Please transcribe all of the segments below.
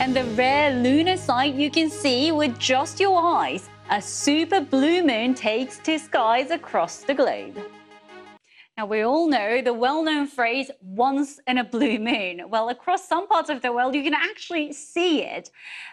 And the rare lunar sight you can see with just your eyes, a super blue moon takes to skies across the globe. Now, we all know the well-known phrase, once in a blue moon. Well, across some parts of the world, you can actually see it.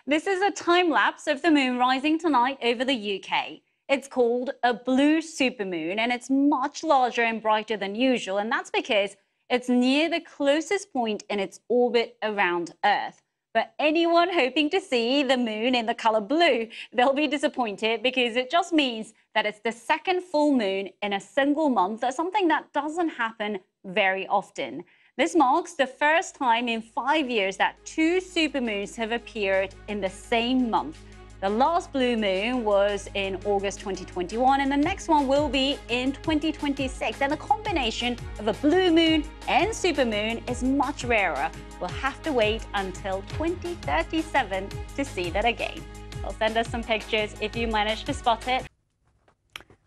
This is a time-lapse of the moon rising tonight over the UK. It's called a blue supermoon, and it's much larger and brighter than usual, and that's because it's near the closest point in its orbit around Earth. But anyone hoping to see the moon in the color blue, they'll be disappointed because it just means that it's the second full moon in a single month. That's something that doesn't happen very often. This marks the first time in 5 years that two supermoons have appeared in the same month. The last blue moon was in August 2021, and the next one will be in 2026. And the combination of a blue moon and supermoon is much rarer. We'll have to wait until 2037 to see that again. Well, send us some pictures if you manage to spot it.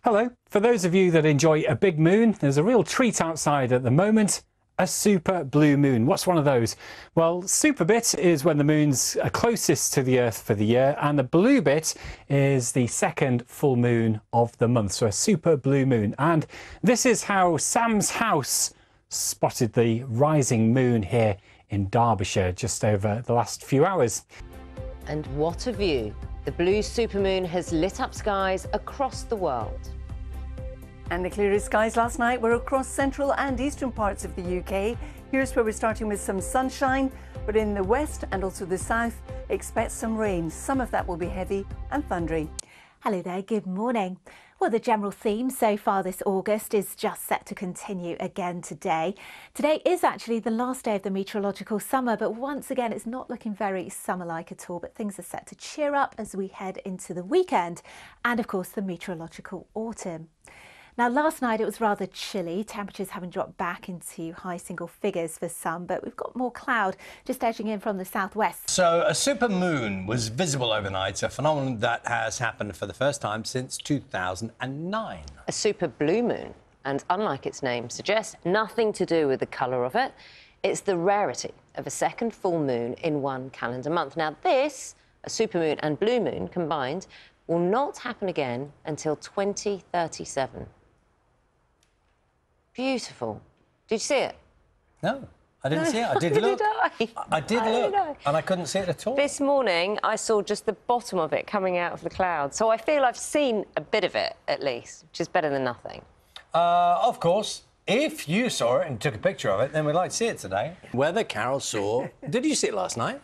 Hello. For those of you that enjoy a big moon, there's a real treat outside at the moment. A super blue moon. What's one of those? Well, super bit is when the moon's closest to the Earth for the year, and the blue bit is the second full moon of the month, so a super blue moon. And this is how Sam's house spotted the rising moon here in Derbyshire just over the last few hours. And what a view! The blue supermoon has lit up skies across the world. And the clearest skies last night were across central and eastern parts of the UK. Here's where we're starting with some sunshine, but in the west and also the south, expect some rain. Some of that will be heavy and thundery. Hello there, good morning. Well, the general theme so far this August is just set to continue again today. Today is actually the last day of the meteorological summer, but once again, it's not looking very summer-like at all, but things are set to cheer up as we head into the weekend and, of course, the meteorological autumn. Now, last night it was rather chilly, temperatures having dropped back into high single figures for some, but we've got more cloud just edging in from the southwest. So a supermoon was visible overnight, a phenomenon that has happened for the first time since 2009. A super blue moon, and unlike its name suggests, nothing to do with the colour of it. It's the rarity of a second full moon in one calendar month. Now this, a supermoon and blue moon combined, will not happen again until 2037. Beautiful. Did you see it? No, I didn't see it. I did look. I did look, and I couldn't see it at all. This morning, I saw just the bottom of it coming out of the clouds. So I feel I've seen a bit of it, at least, which is better than nothing. Of course, if you saw it and took a picture of it, then we'd like to see it today. Whether Carol saw... Did you see it last night?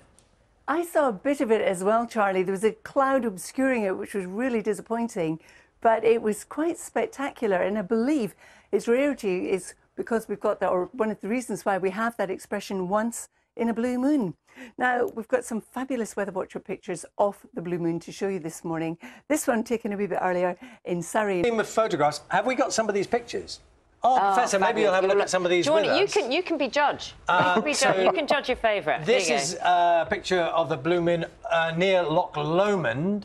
I saw a bit of it as well, Charlie. There was a cloud obscuring it, which was really disappointing, but it was quite spectacular. And I believe its rarity is because we've got that, or one of the reasons why we have that expression, once in a blue moon. Now, we've got some fabulous weather watcher pictures of the blue moon to show you this morning. This one taken a wee bit earlier in Surrey. Team of photographs. Have we got some of these pictures? Oh, Professor, maybe you'll have a look at some of these with us. You can be judge. You can judge your favourite. This is a picture of the blue moon near Loch Lomond.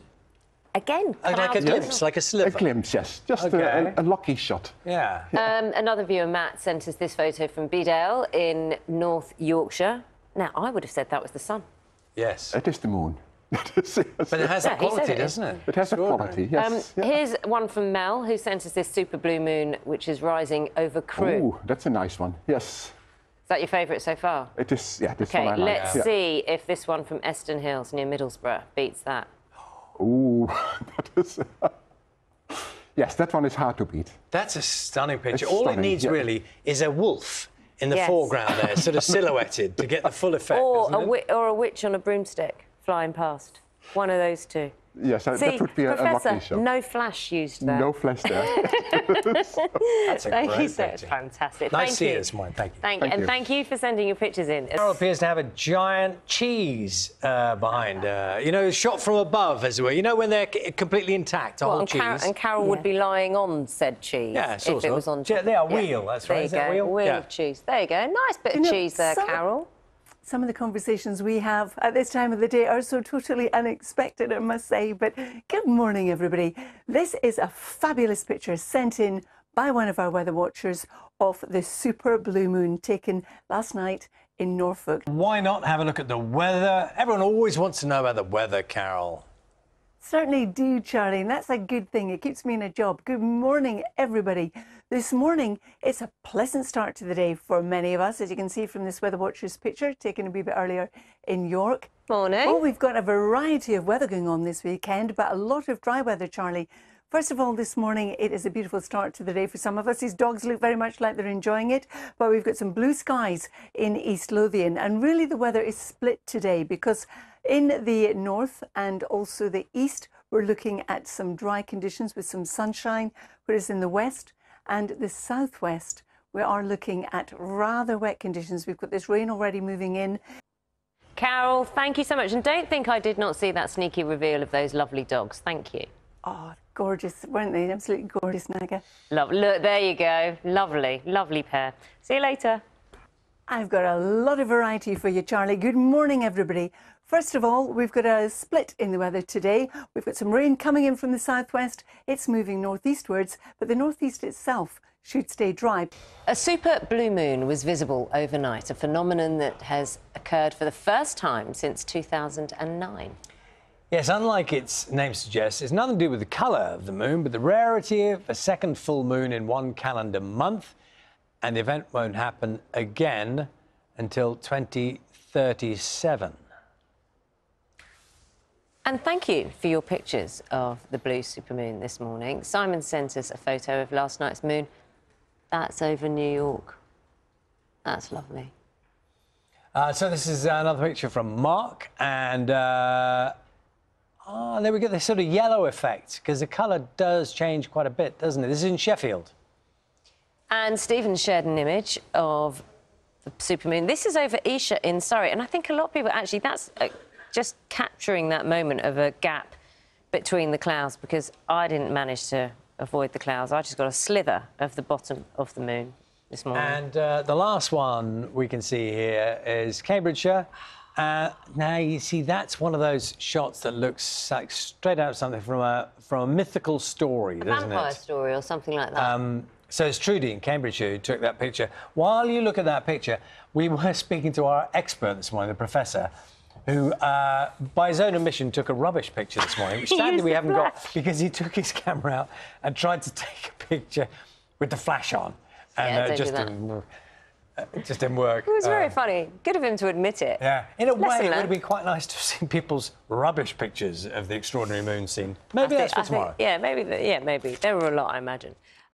Again, like a glimpse, like a sliver. A glimpse, yes. Just a lucky shot. Yeah. Another viewer, Matt, sent us this photo from Bedale in North Yorkshire. Now, I would have said that was the sun. Yes. It is the moon. But it has a quality, doesn't it? It has a quality, yes. Here's one from Mel, who sent us this super blue moon, which is rising over Crewe. Oh, that's a nice one, yes. Is that your favourite so far? It is, yeah, this one I like. Let's see if this one from Eston Hills near Middlesbrough beats that. Ooh, that is... yes, that one is hard to beat. That's a stunning picture. All it needs, really, is a wolf in the foreground there, sort of silhouetted, to get the full effect, or a witch on a broomstick flying past. One of those two. Yes, that would be a lucky shot. No flash used there. No flash there. That's a great picture. That's fantastic. Nice to see you this morning. Thank you. Thank you. And thank you for sending your pictures in. Carol appears to have a giant cheese behind you know, shot from above, as it were. You know, when they're completely intact, a whole cheese. And Carol would be lying on said cheese if it was on top. They are wheel, that's right. There you go, wheel of cheese. There you go. Nice bit of cheese there, Carol. Some of the conversations we have at this time of the day are so totally unexpected, I must say. But good morning, everybody. This is a fabulous picture sent in by one of our weather watchers of the super blue moon taken last night in Norfolk. Why not have a look at the weather? Everyone always wants to know about the weather, Carol. Certainly do, Charlie, and that's a good thing. It keeps me in a job. Good morning, everybody. This morning, it's a pleasant start to the day for many of us, as you can see from this weatherwatchers picture taken a wee bit earlier in York. Morning. Well, we've got a variety of weather going on this weekend, but a lot of dry weather, Charlie. First of all, this morning, it is a beautiful start to the day for some of us. These dogs look very much like they're enjoying it, but we've got some blue skies in East Lothian, and really the weather is split today because in the north and also the east, we're looking at some dry conditions with some sunshine, whereas in the west and the southwest, we are looking at rather wet conditions. We've got this rain already moving in. Carol, thank you so much. And don't think I did not see that sneaky reveal of those lovely dogs. Thank you. Oh, gorgeous, weren't they? Absolutely gorgeous, Naga. Look, there you go. Lovely, lovely pair. See you later. I've got a lot of variety for you, Charlie. Good morning, everybody. First of all, we've got a split in the weather today. We've got some rain coming in from the southwest. It's moving northeastwards, but the northeast itself should stay dry. A super blue moon was visible overnight, a phenomenon that has occurred for the first time since 2009. Yes, unlike its name suggests, it's nothing to do with the colour of the moon, but the rarity of a second full moon in one calendar month. And the event won't happen again until 2037. And thank you for your pictures of the blue supermoon this morning. Simon sent us a photo of last night's moon. That's over New York. That's lovely. So this is another picture from Mark, and there we get this sort of yellow effect, because the colour does change quite a bit, doesn't it? This is in Sheffield. And Stephen shared an image of the supermoon. This is over Esher in Surrey, and I think a lot of people actually, that's just capturing that moment of a gap between the clouds, because I didn't manage to avoid the clouds. I just got a slither of the bottom of the moon this morning. And the last one we can see here is Cambridgeshire. Now you see that's one of those shots that looks like straight out of something from a mythical story, doesn't it? A vampire story or something like that. So it's Trudy in Cambridgeshire who took that picture. While you look at that picture, we were speaking to our expert this morning, the professor, who, by his own admission, took a rubbish picture this morning, which sadly we haven't got because he took his camera out and tried to take a picture with the flash on. And it just didn't work. It was very funny. Good of him to admit it. Yeah. In a way, it would have been quite nice to have seen people's rubbish pictures of the extraordinary moon scene. Maybe that's for tomorrow. Yeah, maybe. There were a lot, I imagine.